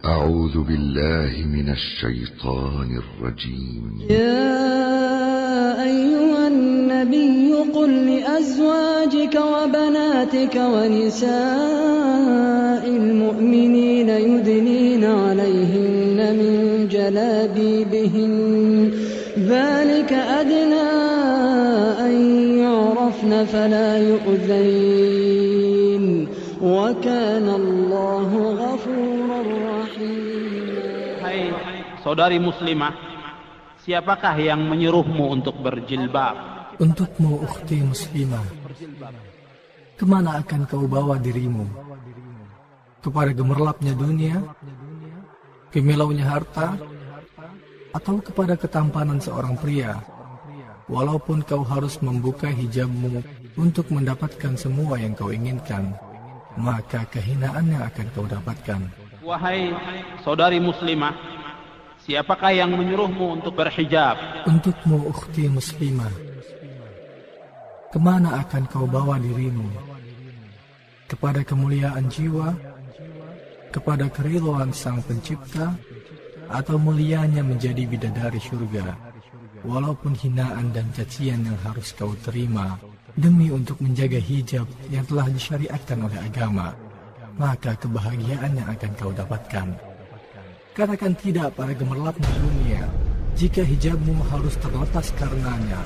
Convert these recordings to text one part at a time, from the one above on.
أعوذ بالله من الشيطان الرجيم. يا أيها النبي قل لأزواجك وبناتك ونساء المؤمنين يدنين عليهن من جلابيبهن ذلك أدنى أن يعرفن فلا يؤذين وكان الله غفورا رحيما. Hai saudari muslimah, siapakah yang menyuruhmu untuk berjilbab? Untukmu ukhti muslimah, kemana akan kau bawa dirimu? Kepada gemerlapnya dunia, kemilaunya harta, atau kepada ketampanan seorang pria? Walaupun kau harus membuka hijabmu untuk mendapatkan semua yang kau inginkan, maka kehinaan yang akan kau dapatkan. Wahai saudari muslimah, siapakah yang menyuruhmu untuk berhijab? Untukmu ukhti muslimah, kemana akan kau bawa dirimu? Kepada kemuliaan jiwa, kepada keridhaan Sang Pencipta, atau mulianya menjadi bidadari surga? Walaupun hinaan dan cacian yang harus kau terima demi untuk menjaga hijab yang telah disyariatkan oleh agama, maka kebahagiaan yang akan kau dapatkan. Katakan tidak pada gemerlapnya dunia jika hijabmu harus terlepas karenanya.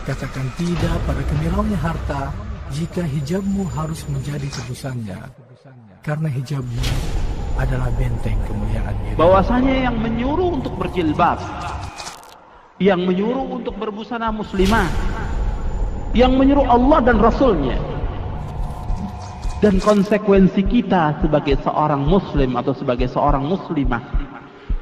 Katakan tidak pada kemilaunya harta jika hijabmu harus menjadi tebusannya, karena hijabmu adalah benteng kemuliaan diri. Bahwasanya yang menyuruh untuk berjilbab, yang menyuruh untuk berbusana muslimah, yang menyuruh Allah dan Rasulnya. Dan konsekuensi kita sebagai seorang muslim atau sebagai seorang muslimah,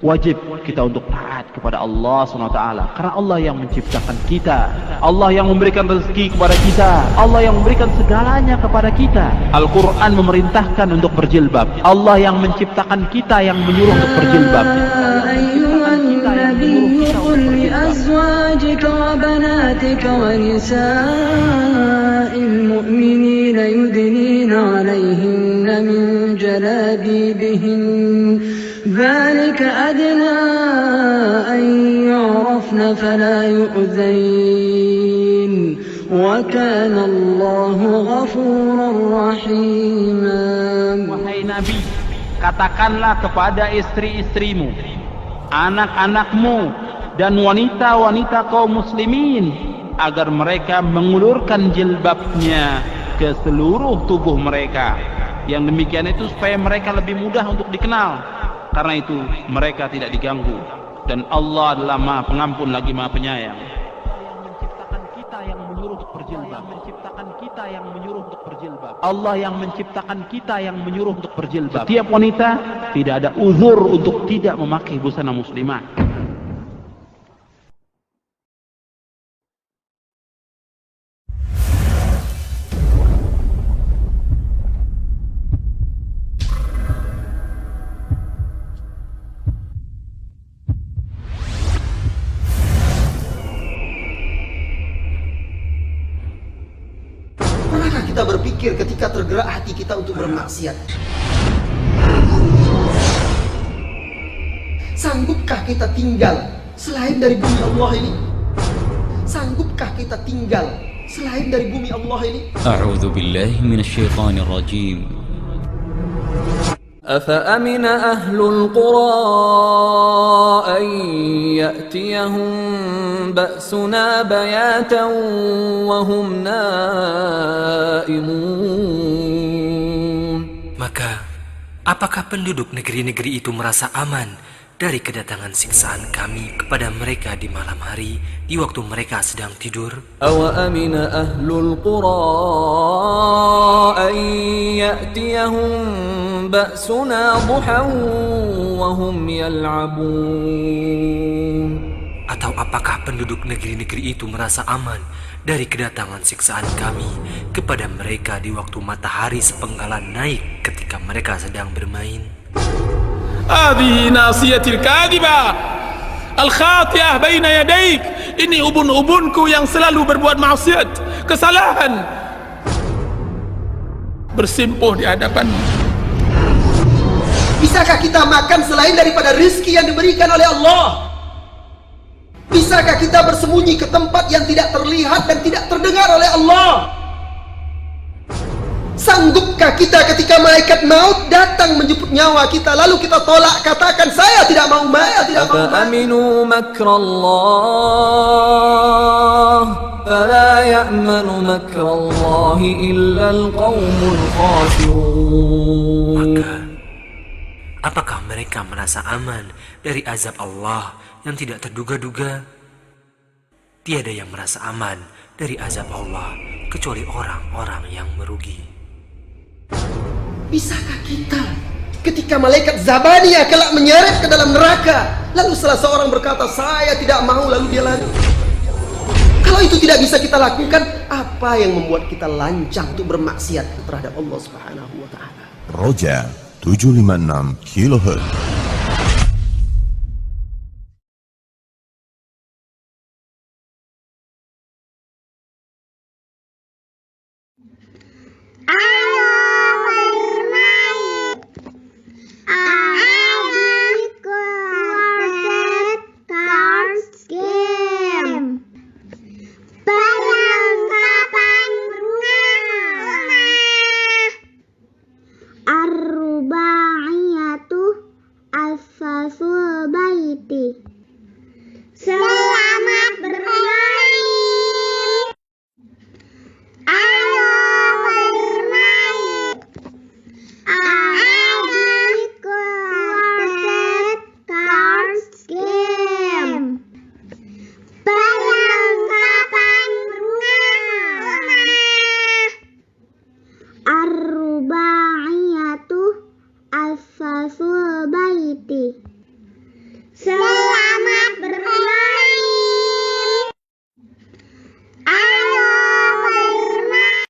wajib kita untuk taat kepada Allah SWT, karena Allah yang menciptakan kita, Allah yang memberikan rezeki kepada kita, Allah yang memberikan segalanya kepada kita. Al-Quran memerintahkan untuk berjilbab. Allah yang menciptakan kita yang menyuruh untuk berjilbab. أزواجك وبناتك ونساء المؤمنين يدنين عليهن من جلابيبهن ذلك أدنى أن يعرفن فلا يؤذين وكان الله غفورا رحيما. Wahai Nabi, katakanlah kepada istri-istrimu, anak-anakmu, dan wanita-wanita kaum muslimin agar mereka mengulurkan jilbabnya ke seluruh tubuh mereka. Yang demikian itu supaya mereka lebih mudah untuk dikenal, karena itu mereka tidak diganggu, dan Allah adalah Maha Pengampun lagi Maha Penyayang. Allah yang menciptakan kita yang menyuruh untuk berjilbab. Setiap wanita tidak ada uzur untuk tidak memakai busana muslimah. Manakah kita berpikir ketika tergerak hati kita untuk bermaksiat? Sanggupkah kita tinggal selain dari bumi Allah ini? Sanggupkah kita tinggal selain dari bumi Allah ini? A'udzu billahi minasyaitonir rajim. أفأمن أهل القرى أن يأتيهم بأسنا بياتا وهم نائمون. Maka, apakah penduduk negeri-negeri itu merasa aman dari kedatangan siksaan kami kepada mereka di malam hari, di waktu mereka sedang tidur? أوأمن أهل القرى أن يأتيهم بأسنا ضحى وهم يلعبون. Atau apakah penduduk negeri-negeri itu merasa aman dari kedatangan siksaan kami kepada mereka di waktu matahari sepenggalan naik ketika mereka sedang bermain? هذه ناصية الكاذبة الخاطئة بين يديك. Ini ubun-ubunku yang selalu berbuat maksiat, kesalahan, bersimpuh di hadapanmu. Bisakah kita makan selain daripada rizki yang diberikan oleh Allah? Bisakah kita bersembunyi ke tempat yang tidak terlihat dan tidak terdengar oleh Allah? Sanggupkah kita ketika malaikat maut datang menjemput nyawa kita, lalu kita tolak, katakan saya tidak mau mati? Aminu makrallah fala ya'manu makrallahi illa al-qaumul khasirun. Apakah mereka merasa aman dari azab Allah yang tidak terduga-duga? Tiada yang merasa aman dari azab Allah kecuali orang-orang yang merugi. Bisakah kita ketika malaikat Zabaniyah kelak menyeret ke dalam neraka, lalu salah seorang berkata saya tidak mau, lalu dia lari? Kalau itu tidak bisa kita lakukan, apa yang membuat kita lancang untuk bermaksiat terhadap Allah Subhanahu wa taala? Roja 756 kHz. Selamat bermain. Ayo bermain. Adik quartet cards game. Perlengkapan rumah. Ar-rubaiyatu as-sasul baiti. Selamat bermain. Ayo bermain.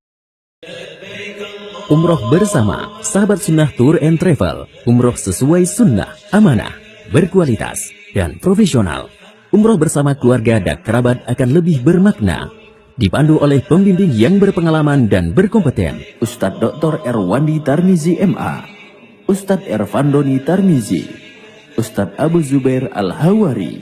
Umroh bersama Sahabat Sunnah Tour and Travel. Umroh sesuai sunnah, amanah, berkualitas, dan profesional. Umroh bersama keluarga dan kerabat akan lebih bermakna. Dipandu oleh pembimbing yang berpengalaman dan berkompeten, Ustadz Dr. Erwandi Tarmizi MA, Ustadz Ervandoni Tarmizi, Ustadz Abu Zubair Al-Hawari.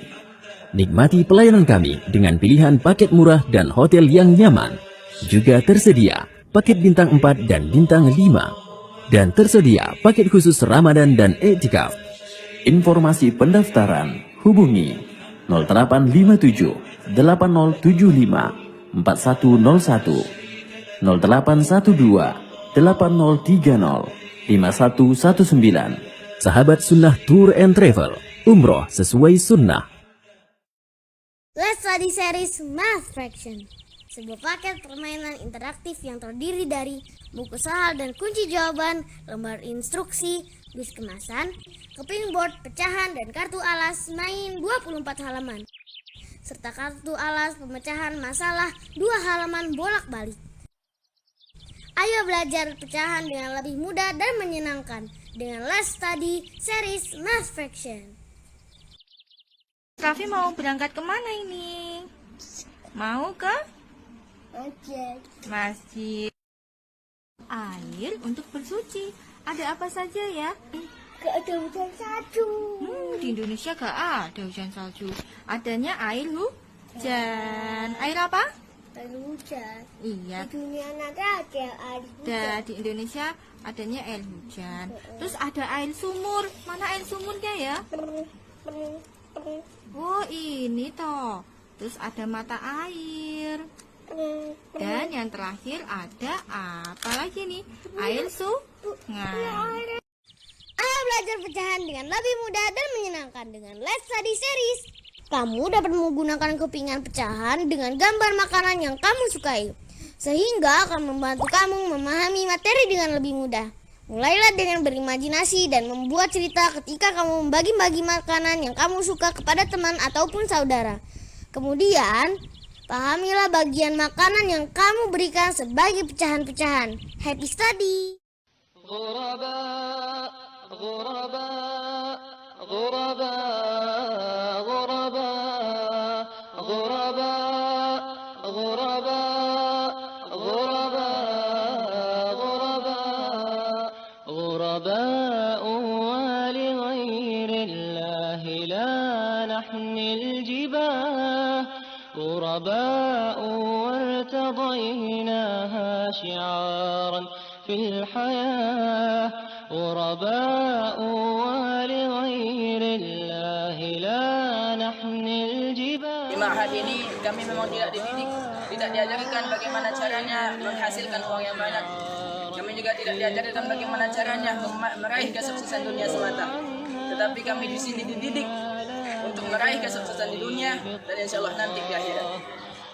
Nikmati pelayanan kami dengan pilihan paket murah dan hotel yang nyaman. Juga tersedia paket bintang 4 dan bintang 5. Dan tersedia paket khusus Ramadan dan I'tikaf. Informasi pendaftaran hubungi 0857 8075 4101 0812 8030 5119. Sahabat Sunnah Tour and Travel, umroh sesuai sunnah. Let's Study Series Math Fraction, sebuah paket permainan interaktif yang terdiri dari buku soal dan kunci jawaban, lembar instruksi, bis kemasan, keping board, pecahan, dan kartu alas main 24 halaman, serta kartu alas pemecahan masalah 2 halaman bolak-balik. Ayo belajar pecahan dengan lebih mudah dan menyenangkan dengan Let's Study Series Math Fraction. Raffi mau berangkat kemana ini? Mau ke? Masjid. Air untuk bersuci. Ada apa saja ya? Gak ada hujan salju. Di Indonesia gak ada hujan salju. Adanya air hujan. Air apa? Air hujan. Iya. Di dunia nanti ada air hujan. Di Indonesia adanya air hujan. Terus ada air sumur. Mana air sumurnya ya? Oh ini toh. Terus ada mata air. Dan yang terakhir ada apa lagi nih? Air sungai. Ayo belajar pecahan dengan lebih mudah dan menyenangkan dengan Let's Study Series. Kamu dapat menggunakan kepingan pecahan dengan gambar makanan yang kamu sukai, sehingga akan membantu kamu memahami materi dengan lebih mudah. Mulailah dengan berimajinasi dan membuat cerita ketika kamu membagi-bagi makanan yang kamu suka kepada teman ataupun saudara. Kemudian, pahamilah bagian makanan yang kamu berikan sebagai pecahan-pecahan. Happy study! غرباء غرباء وارتضيناها شعارا في الحياة غرباء ولغير الله لا نحمل الجبال. Di ma'had ini kami memang tidak dididik, tidak diajarkan bagaimana caranya menghasilkan uang yang banyak. Kami juga tidak diajarkan bagaimana caranya meraih kesuksesan dunia semata. Tetapi kami di sini dididik untuk meraih kesuksesan di dunia dan insyaallah nanti di akhirat.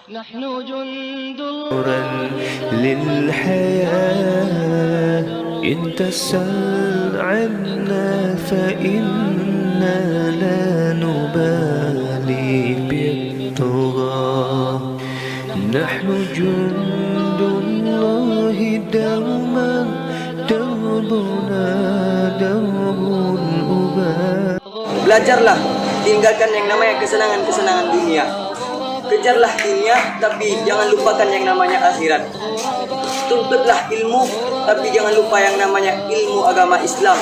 نحن جند للحياة إن تسأل عنا فإنا لا نبالي بالطغاة نحن جند الله دوما دربنا درب الأباء. Belajarlah, tinggalkan yang namanya kesenangan-kesenangan dunia. Kejarlah dunia, tapi jangan lupakan yang namanya akhirat. Tuntutlah ilmu, tapi jangan lupa yang namanya ilmu agama Islam.